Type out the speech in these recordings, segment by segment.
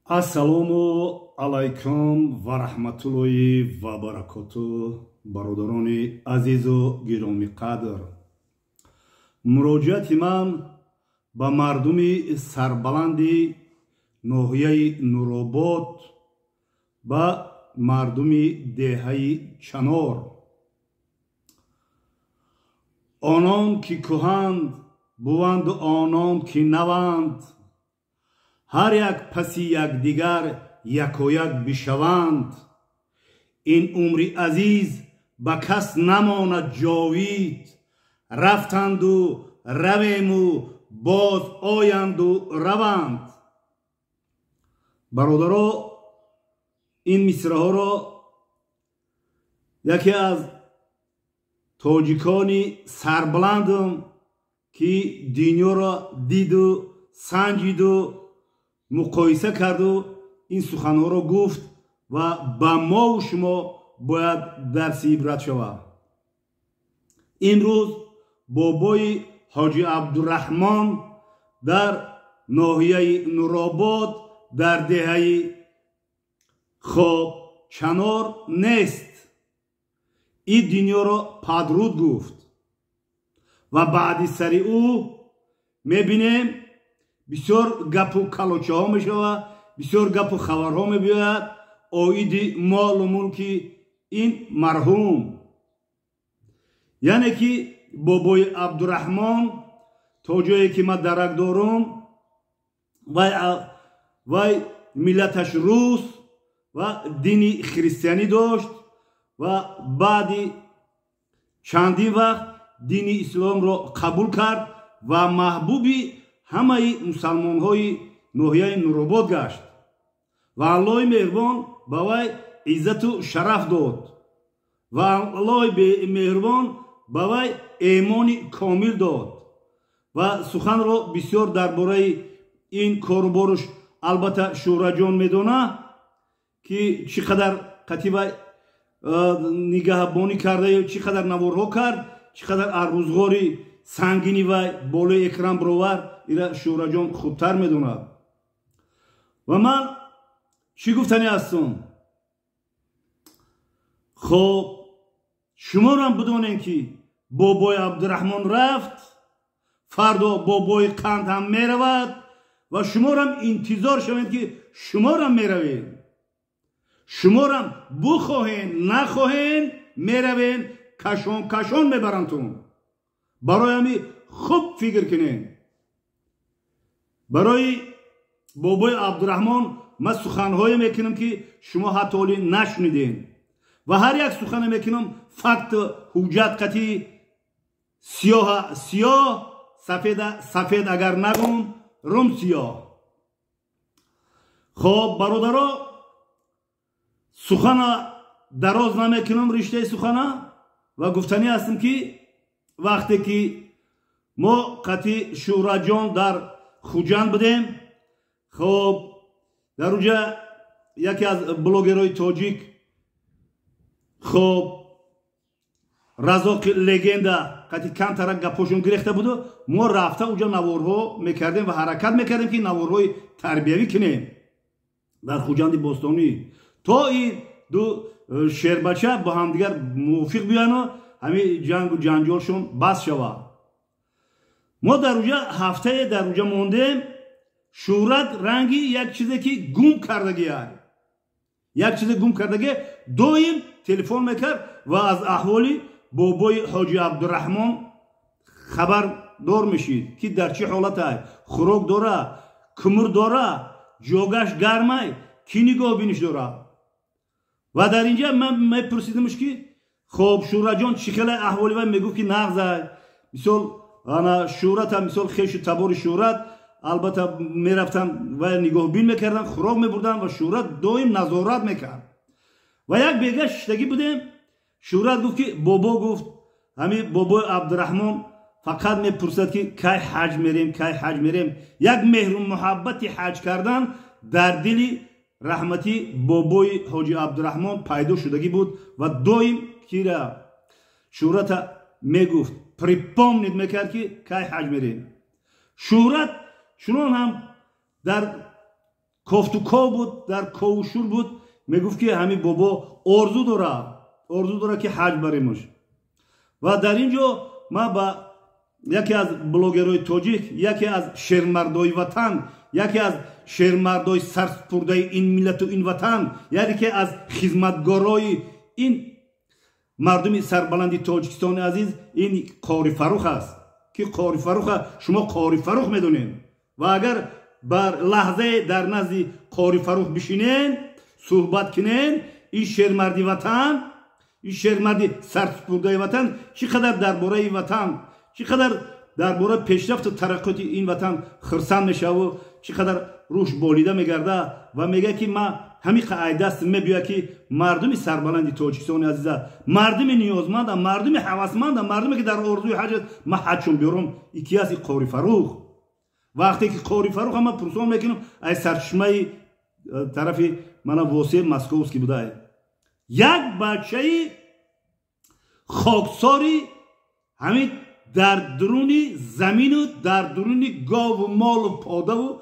Ассалому алайкум ва раҳматуллоҳи ва баракоту. бародарони азизу гироми қадр, муроҷиати ман ба мардуми сарбаланди ноҳияи Нуробод, ба мардуми деҳаи Чанор. онон ки кӯҳанд буванд, онон ки наванд, ҳар як паси якдигар якояк бишаванд. ин умри азиз ба кас намонад ҷовид, рафтанду равему боз оянду раванд. бародаро, ин мисраҳоро яке аз тоҷикони сарбуландам ки дунёро диду санҷиду муқоиса карду ин суханҳоро гуфт ва ба мову шумо бояд дарси ибрат шавад. имрӯз бобои ҳоҷи Абдураҳмон дар ноҳияи Нуробод дар деҳаи Чанор нест. ин дунёро падруд гуфт ва баъди сари ӯ мебинем бисёр гапу калочаҳо мешавад, бисёр гапу хабарҳо мебиёяд оиди молу мулки ин марҳум. яъне ки бобои Абдураҳмон то ҷое ки ман дарак дорум, вай миллаташ рус ва дини христианӣ дошт ва баъди чандин вақт дини исломро қабул кард ва маҳбуби ҳамаи мусалмонҳои ноҳияи Нуробод гашт ва аллоҳи меҳрубон ба вай иззату шараф дод ва аллоҳи меҳрубон ба вай эмони комил дод ва суханро бисёр дар бораи ин коруборуш албатта шӯҳраҷон медона ки чӣ қадар қати вай нигаҳбонӣ карда, чӣ қадар наворҳо кард, чӣ қадар арбузғори сангини вай болои экран бировар. ира шӯҳраҷон хубтар медонад. ва ман чӣ гуфтанӣ ҳастум? хоб шуморам бидонем ки бобои Абдураҳмон рафт, фардо бобои Қанд ҳам меравад ва шуморам интизор шавед ки шуморам меравед. шуморам бухоҳен нахоҳен меравен, кашон кашон мебарантун. барои ҳами хуб фикр кунем. барои бобои Абдураҳмон ман суханҳое мекунам ки шумо ҳатто олӣ нашунидем ва ҳар як сухане мекунам факту ҳуҷҷат қатӣ сиёҳа сиёҳ, сафеда сафед, агар нагум рум сиёҳ. хоб бародаро, сухана дароз намекунам, риштаи сухана ва гуфтанӣ ҳастам ки вақте ки мо қатӣ шӯҳраҷон дар Хуҷанд будем, хоб дар уҷа яке аз блогерҳои тоҷик, хоб Разоқи легенда, қатӣ камтарак гапошон гирехта буду, мо рафта уҷа наворҳо мекардем ва ҳаракат мекардем ки наворҳои тарбиявӣ кунем дар Хуҷанди бостонӣ, то ин ду шербача ба ҳамдигар мувофиқ биёяну ҳамин ҷангу ҷанҷолшон бас шавад. мо дар уҷа ҳафтае дар уҷа мондем. шӯҳрат ранги як чизе ки гум кардагиай, як чизе гум кардагия доим телефон мекард ва аз аҳволи бобои ҳоҷи Абдураҳмон хабардор мешид ки дар чӣ ҳолатай, хӯрок дора, кӯмир дора, ҷогаш гармай, кӣ нигоҳбиниш дора. ва дар инҷа ман мепурсидамш ки хоб шӯҳраҷон чӣ хеле аҳволи вай, мегуфт ки нағзай мисол ана шӯҳрата, мисол хешу табори шӯҳрат албатта мерафтан ва нигоҳбин мекардан, хӯрок мебурдан ва шӯҳрат доим назорат мекард. ва як бега шиштагӣ будем, шӯҳрат гуфт ки бобо гуфт, ҳамин бобои Абдураҳмон фақат мепурсад ки кай ҳаҷ мерем, кай ҳаҷ мерем. як меҳру муҳаббати ҳаҷ кардан дар дили раҳмати бобои ҳоҷи Абдураҳмон пайдо шудагӣ буд ва доим кира шӯҳрата мегуфт, припомнид мекард ки кай ҳаҷ мерем. шӯҳрат чунон ҳам дар کوفتوکو بود در کوشور بود میگفت که همین بابا ارزو داره که حج بریمش و در اینجا ما با یکی از بلوگرای توجیک یکی از شیرمردای وطن یکی از شیرمردای سرسپرده این ملت و این وطن یکی از خدمتگارای این مردم سربلندی تاجیکستان عزیز این قاری فروخ است که قاری فروخ شما قاری فروخ میدونین و اگر بر لحظه در نزد قاری فروخ بشینین صحبت کنین این شیرمردی وطن این شیرمردی سرسپرده وطن چقدر درباره وطن چقدر درباره پیشرفت و ترقیات این وطن خرسند میشه و چقدر روش بالیده میگرده و میگه که ما همین قاعده است میبیه که مردم سربلندی تاجیکستان عزیزه مردم نیازمند مردم هوسمند مردمی که در آرزوی حج ما حجشون بیارم یکی از قاری فروخ وقتی که قاری فروخ ما پرسان میکنم ای سرچشمه طرف من واسه مسکوسکی بوده یک بچه خاکساری همین در درونی زمین و در درونی گاو و مال و پاده و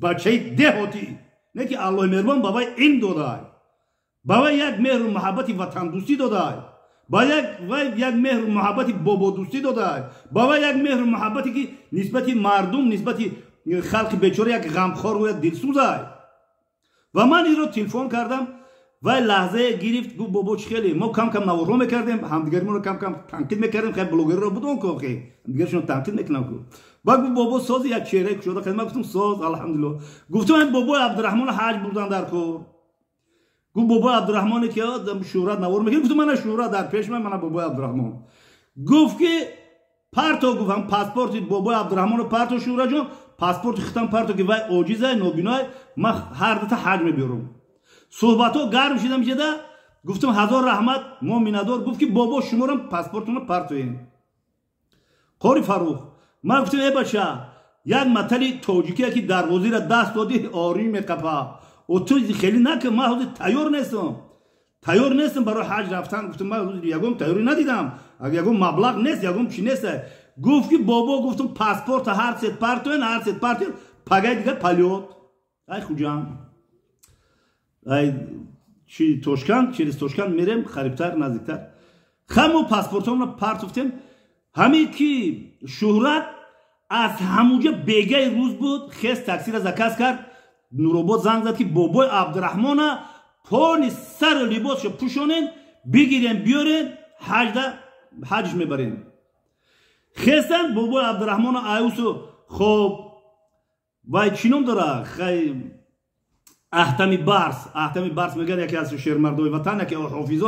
بچه دهاتی نه که الله مهربان بابای این داده بابا یک مهر و محبت وطن دوستی داده با یک مهر و محبت بابا دوستی داده بابا یک مهر و محبتی که نسبت مردم نسبت خلق بیچاره یک غمخوار و یک دلسوز و من این رو تلفن کردم و لحظه گرفت گفت بابا چه خیلی ما کم کم نوارو میکردیم همدیگرمون رو کم کم تنقید میکردیم خیلی بلوگر رو بودن که خیلی همدیگرشون تنقید میکنم که بعد گفت بابا ساز یک چهره شده خیلی من گفتم ساز الحمدلله گفتم من بابا عبدالرحمن حج بردن در کور گفت بابا عبدالرحمن که شورت نوار میکنه گفتم من شورت در پیش من بابا عبدالرحمن گفت که پارتو گفتم پاسپورت بابا عبدالرحمن پارتو شورت جون پاسپورت ختم پارتو که وای عاجزه نابینای ما هر دو تا حج میبرم صحبتو گرم شده گفتم هزار رحمت ما میندار گفت که بابا شما رو پاسپورتونو پرتوین قاری فروخ من گفتم ای بچه یک مطلی تاجیکی که دروازه را دست دادی آری میقپه و تو خیلی نکن من حوض تیار نیستم برای حج رفتن گفتم من حوض یکم تیاری ندیدم یکم مبلغ نیست یکم چی نیست گفت که بابا گفتم پاسپورت هر ست پرتوین پگه دیگه پلیوت ای خوجم ای چی توشکان چیز توشکان میرم خریبتر نزدیکتر خمو پاسپورتم رو پرتوفتیم همین که شهرت از همونجا بیگه روز بود خیست تاکسی را زکاس کرد نوروباد زنگ زد که بابای عبدالرحمن پانی سر لباسشو پوشونین بگیرین بیارین حجش میبرین خیستن بابای عبدالرحمن آیوسو خب وای چینم داره خیلی احتمی بارس میگن یکی از شیرمردای وطن یکی حافظای